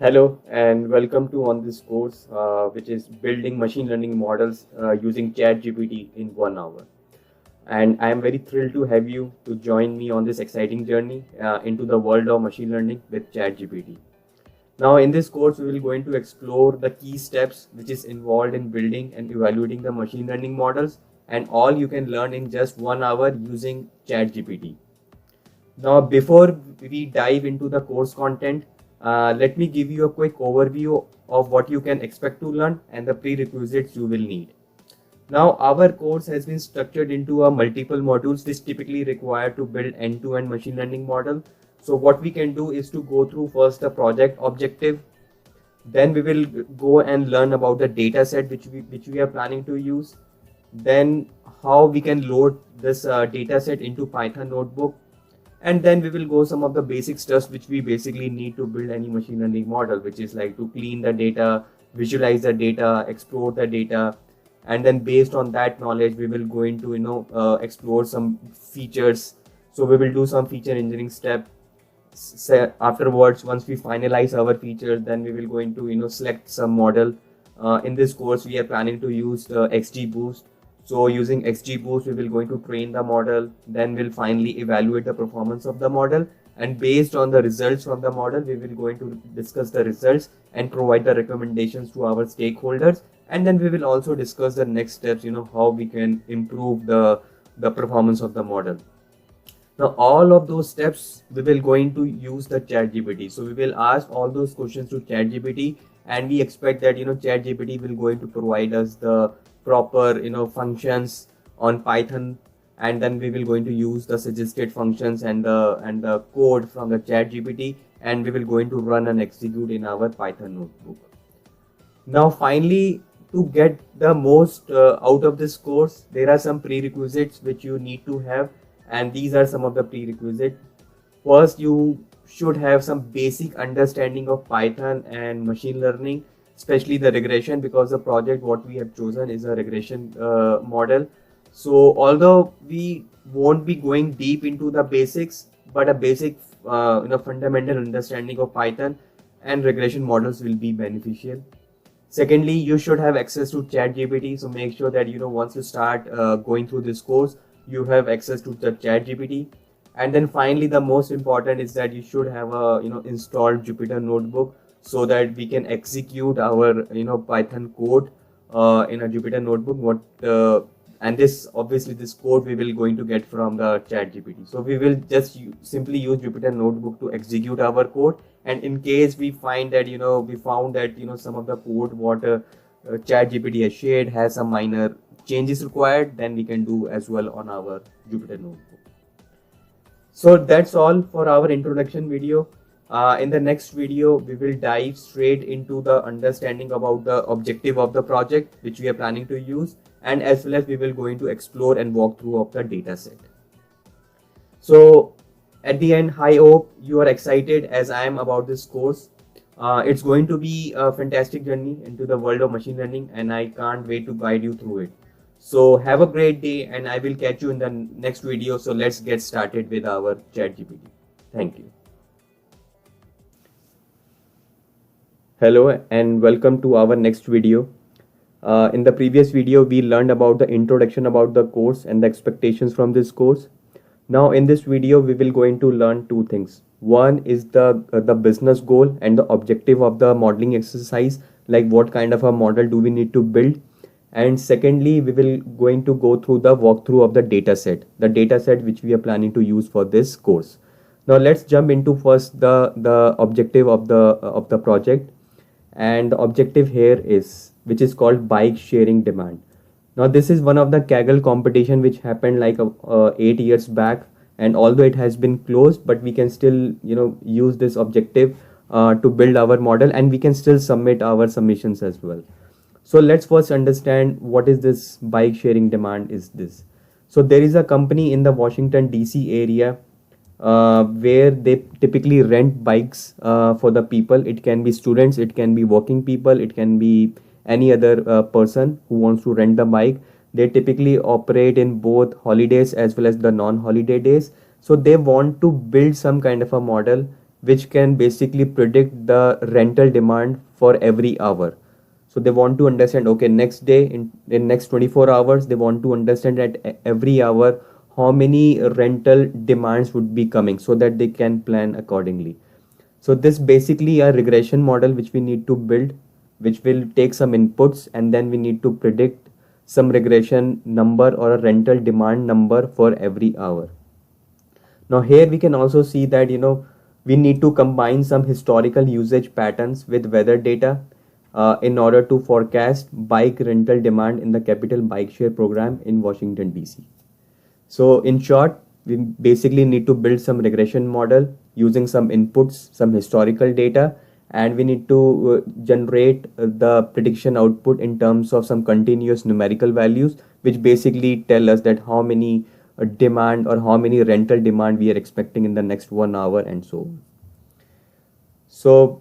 Hello and welcome to on this course, which is building machine learning models using ChatGPT in 1 hour. And I am very thrilled to have you to join me on this exciting journey into the world of machine learning with ChatGPT. Now, in this course, we will going to explore the key steps which is involved in building and evaluating the machine learning models, and all you can learn in just 1 hour using ChatGPT. Now, before we dive into the course content, let me give you a quick overview of what you can expect to learn and the prerequisites you will need. Now, our course has been structured into a multiple modules which typically require to build end-to-end machine learning model. So what we can do is to go through first the project objective, then we will go and learn about the data set which we are planning to use, then how we can load this data set into Python notebook, and then we will go some of the basic stuff which we basically need to build any machine learning model, which is like to clean the data, visualize the data, explore the data, and then based on that knowledge we will go into explore some features. So we will do some feature engineering step. Afterwards, once we finalize our features, then we will go into select some model. In this course we are planning to use the XGBoost. So using XGBoost, we will going to train the model, then we'll finally evaluate the performance of the model, and based on the results from the model, we will going to discuss the results and provide the recommendations to our stakeholders, and then we will also discuss the next steps, how we can improve the performance of the model. Now, all of those steps, we will going to use the ChatGPT. So we will ask all those questions to ChatGPT, and we expect that ChatGPT will going to provide us the proper functions on Python, and then we will going to use the suggested functions and the code from the ChatGPT, and we will going to run and execute in our Python notebook. Now, finally, to get the most out of this course, there are some prerequisites which you need to have, and these are some of the prerequisites. First, you should have some basic understanding of Python and machine learning, especially the regression, because the project what we have chosen is a regression model. So although we won't be going deep into the basics, but a basic fundamental understanding of Python and regression models will be beneficial. Secondly, you should have access to ChatGPT. So make sure that once you start going through this course, you have access to the ChatGPT. And then finally, the most important is that you should have a installed Jupyter notebook, so that we can execute our Python code in a Jupyter notebook. And this code we will going to get from the ChatGPT. So we will just simply use Jupyter notebook to execute our code. And in case we find that we found that some of the code what ChatGPT has shared has some minor changes required, then we can do as well on our Jupyter notebook. So that's all for our introduction video. In the next video, we will dive straight into the understanding about the objective of the project which we are planning to use, and as well as we will going to explore and walk through of the data set. So at the end, I hope you are excited as I am about this course. It's going to be a fantastic journey into the world of machine learning, and I can't wait to guide you through it. So have a great day, and I will catch you in the next video. So let's get started with our ChatGPT. Thank you. Hello and welcome to our next video. In the previous video, we learned about the introduction about the course and the expectations from this course. Now in this video, we will going to learn two things. One is the business goal and the objective of the modeling exercise, like what kind of a model do we need to build. And secondly, we will going to go through the walkthrough of the data set which we are planning to use for this course. Now let's jump into first the objective of the project. And the objective here is which is called bike sharing demand. Now this is one of the Kaggle competition which happened like 8 years back, and although it has been closed, but we can still use this objective to build our model, and we can still submit our submissions as well. So let's first understand what is this bike sharing demand is this. So there is a company in the Washington DC area where they typically rent bikes for the people. It can be students, it can be working people, it can be any other person who wants to rent the bike. They typically operate in both holidays as well as the non-holiday days. So they want to build some kind of a model which can basically predict the rental demand for every hour. So they want to understand, okay, next day, in next 24 hours, they want to understand at every hour how many rental demands would be coming, so that they can plan accordingly. So this basically a regression model which we need to build, which will take some inputs, and then we need to predict some regression number or a rental demand number for every hour. Now here we can also see that, we need to combine some historical usage patterns with weather data in order to forecast bike rental demand in the Capital Bike Share program in Washington DC. So in short, we basically need to build some regression model using some inputs, some historical data, and we need to generate the prediction output in terms of some continuous numerical values, which basically tell us that how many demand or how many rental demand we are expecting in the next 1 hour and so on. So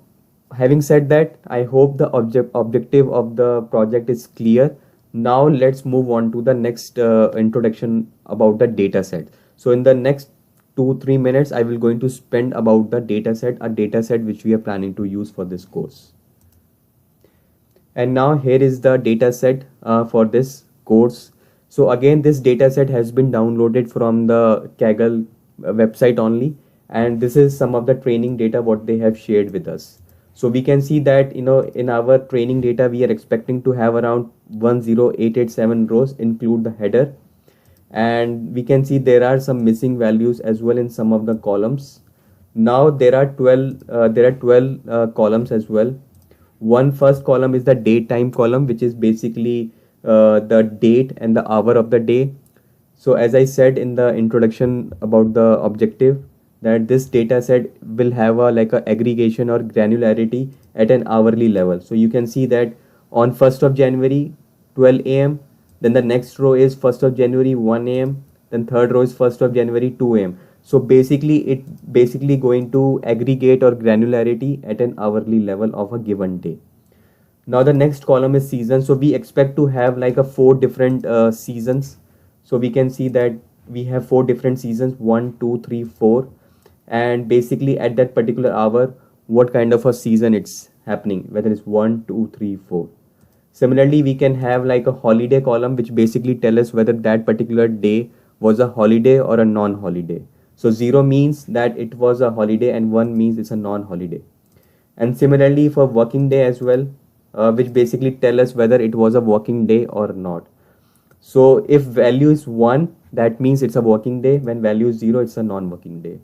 having said that, I hope the objective of the project is clear. Now let's move on to the next introduction about the dataset. So in the next 2-3 minutes, I will going to spend about the dataset, a dataset which we are planning to use for this course. And now here is the dataset for this course. So again, this dataset has been downloaded from the Kaggle website only, and this is some of the training data what they have shared with us. So we can see that, in our training data, we are expecting to have around 10887 rows, include the header. And we can see there are some missing values as well in some of the columns. Now there are 12 columns as well. One first column is the date time column, which is basically the date and the hour of the day. So as I said in the introduction about the objective, that this data set will have a aggregation or granularity at an hourly level. So you can see that on 1st of January 12 a.m. then the next row is 1st of January 1 a.m. then third row is 1st of January 2 a.m. So basically it going to aggregate or granularity at an hourly level of a given day. Now the next column is season. So we expect to have 4 different seasons. So we can see that we have 4 different seasons, 1, 2, 3, 4. And basically at that particular hour, what kind of a season it's happening, whether it's 1, 2, 3, 4. Similarly, we can have a holiday column, which basically tell us whether that particular day was a holiday or a non-holiday. So 0 means that it was a holiday and 1 means it's a non-holiday. And similarly for working day as well, which basically tell us whether it was a working day or not. So if value is 1, that means it's a working day. When value is 0, it's a non-working day.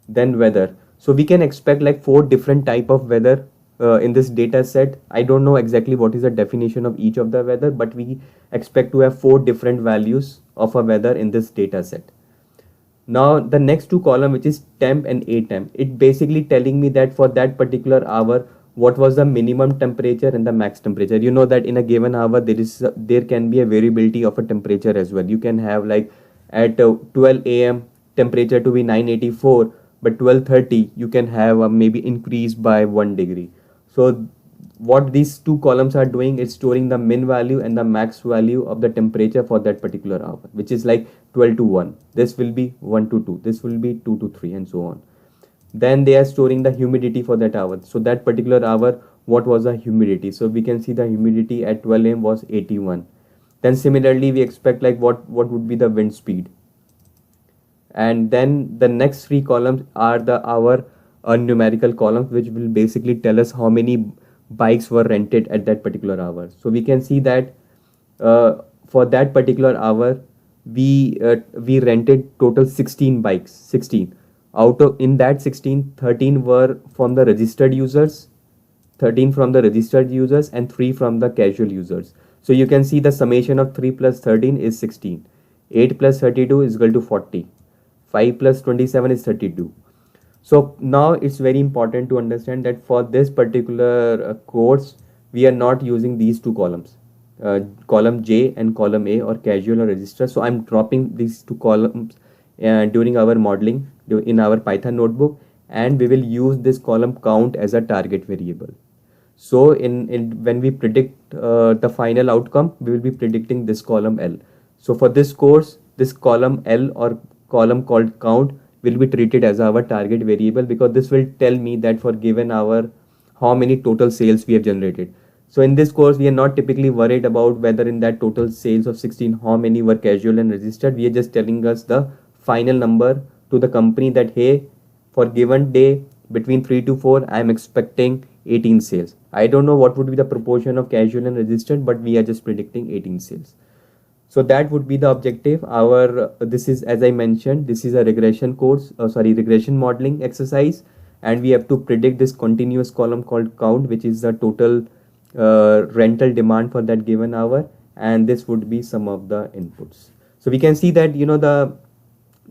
Then weather. So we can expect 4 different type of weather in this data set. I don't know exactly what is the definition of each of the weather, but we expect to have 4 different values of a weather in this data set. Now the next 2 column, which is temp and atemp, it basically telling me that for that particular hour, what was the minimum temperature and the max temperature. You know that in a given hour there can be a variability of a temperature as well. You can have at 12 a.m. temperature to be 984, but 12:30 you can have maybe increase by 1 degree. So what these 2 columns are doing is storing the min value and the max value of the temperature for that particular hour, which is 12 to 1. This will be 1 to 2. This will be 2 to 3 and so on. Then they are storing the humidity for that hour. So that particular hour, what was the humidity? So we can see the humidity at 12 a.m. was 81. Then similarly, we expect what would be the wind speed. And then the next 3 columns are our numerical columns, which will basically tell us how many bikes were rented at that particular hour. So we can see that for that particular hour, we rented total 16 bikes. 16 out of in that 16, 13 were from the registered users, 13 from the registered users, and 3 from the casual users. So you can see the summation of 3 plus 13 is 16. 8 plus 32 is equal to 40. 5 plus 27 is 32. So now it's very important to understand that for this particular course, we are not using these 2 columns, column J and column A, or casual or registered. So I'm dropping these 2 columns during our modeling in our Python notebook, and we will use this column count as a target variable. So when we predict the final outcome, we will be predicting this column L. So for this course, this column L or column called count will be treated as our target variable, because this will tell me that for given hour how many total sales we have generated. So in this course, we are not typically worried about whether in that total sales of 16, how many were casual and registered. We are just telling us the final number to the company that, hey, for given day between 3 to 4, I am expecting 18 sales. I don't know what would be the proportion of casual and registered, but we are just predicting 18 sales. So that would be the objective. This is, as I mentioned, this is a regression course, regression modeling exercise, and we have to predict this continuous column called count, which is the total rental demand for that given hour, and this would be some of the inputs. So we can see that the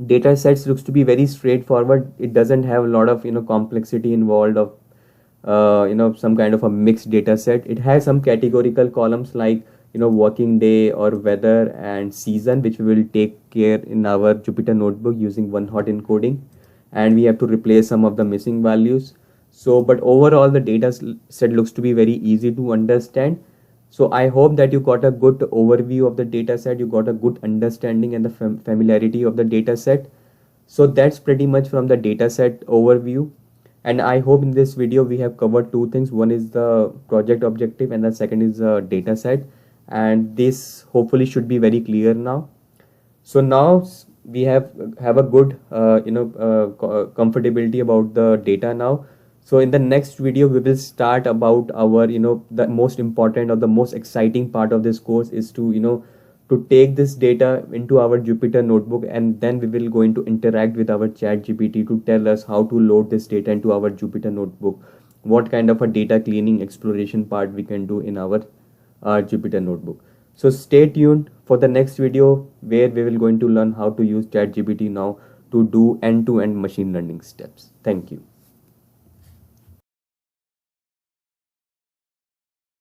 data sets looks to be very straightforward. It doesn't have a lot of complexity involved of some kind of a mixed data set. It has some categorical columns like working day or weather and season, which we will take care in our Jupyter notebook using One-Hot Encoding, and we have to replace some of the missing values. So but overall the data set looks to be very easy to understand. So I hope that you got a good overview of the data set, you got a good understanding and the familiarity of the data set. So that's pretty much from the data set overview. And I hope in this video we have covered two things. One is the project objective and the second is the data set. And this hopefully should be very clear now. So now we have a good comfortability about the data now. So in the next video we will start about our the most important or the most exciting part of this course is to to take this data into our Jupyter notebook, and then we will going to interact with our ChatGPT to tell us how to load this data into our Jupyter notebook, what kind of a data cleaning exploration part we can do in our Jupyter notebook. So stay tuned for the next video where we will going to learn how to use ChatGPT now to do end-to-end machine learning steps. Thank you.